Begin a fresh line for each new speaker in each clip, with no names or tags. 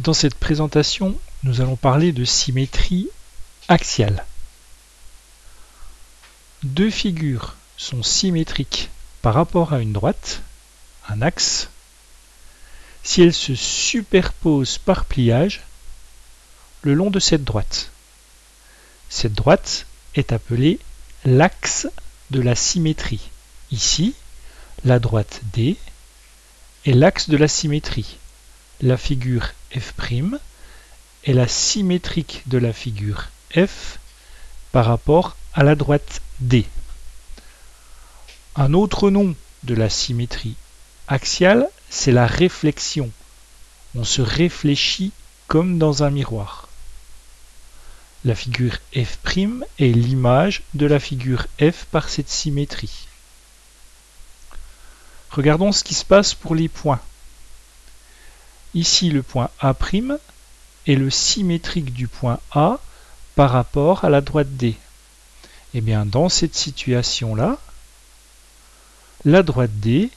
Dans cette présentation, nous allons parler de symétrie axiale. Deux figures sont symétriques par rapport à une droite, un axe, si elles se superposent par pliage le long de cette droite. Cette droite est appelée l'axe de la symétrie. Ici, la droite D est l'axe de la symétrie. La figure F' est la symétrique de la figure F par rapport à la droite D. Un autre nom de la symétrie axiale, c'est la réflexion. On se réfléchit comme dans un miroir. La figure F' est l'image de la figure F par cette symétrie. Regardons ce qui se passe pour les points. Ici, le point A' est le symétrique du point A par rapport à la droite D. Et bien, dans cette situation-là, la droite D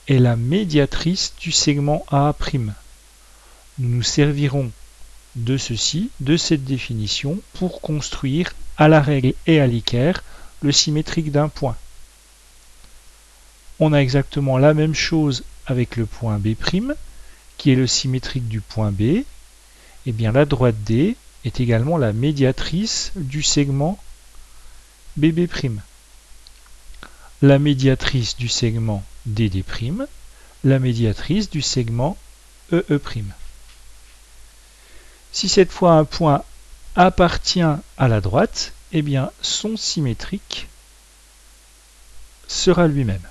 est la médiatrice du segment A'. Nous nous servirons de ceci, de cette définition, pour construire à la règle et à l'équerre le symétrique d'un point. On a exactement la même chose avec le point B', qui est le symétrique du point B. Et bien la droite D est également la médiatrice du segment BB'. La médiatrice du segment DD', la médiatrice du segment EE'. Si cette fois un point appartient à la droite, eh bien son symétrique sera lui-même.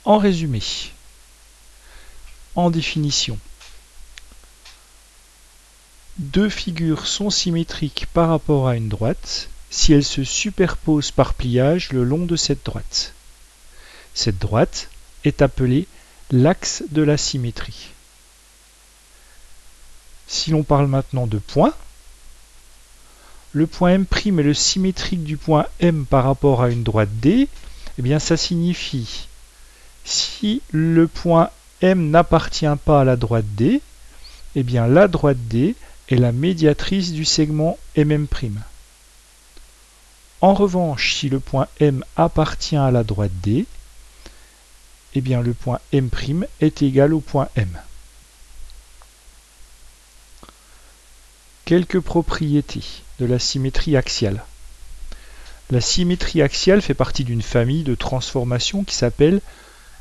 En résumé, en définition, deux figures sont symétriques par rapport à une droite si elles se superposent par pliage le long de cette droite. Cette droite est appelée l'axe de la symétrie. Si l'on parle maintenant de points, le point M' est le symétrique du point M par rapport à une droite D, eh bien ça signifie si le point M n'appartient pas à la droite D, eh bien la droite D est la médiatrice du segment MM'. En revanche, si le point M appartient à la droite D, eh bien le point M' est égal au point M. Quelques propriétés de la symétrie axiale. La symétrie axiale fait partie d'une famille de transformations qui s'appelle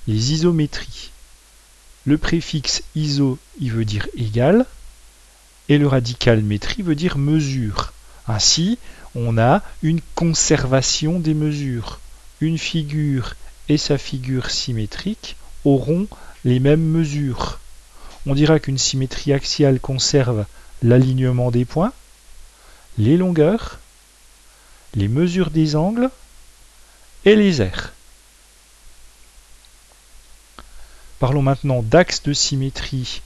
les isométries. Le préfixe iso, il veut dire égal, et le radical métrie veut dire mesure. Ainsi, on a une conservation des mesures. Une figure et sa figure symétrique auront les mêmes mesures. On dira qu'une symétrie axiale conserve l'alignement des points, les longueurs, les mesures des angles et les aires. Parlons maintenant d'axe de symétrie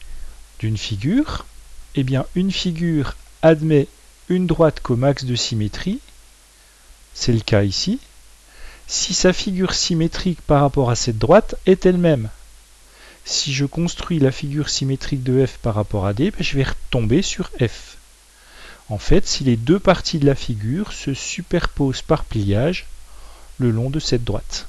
d'une figure. Eh bien, une figure admet une droite comme axe de symétrie. C'est le cas ici. Si sa figure symétrique par rapport à cette droite est elle-même. Si je construis la figure symétrique de F par rapport à D, je vais retomber sur F. En fait, si les deux parties de la figure se superposent par pliage le long de cette droite.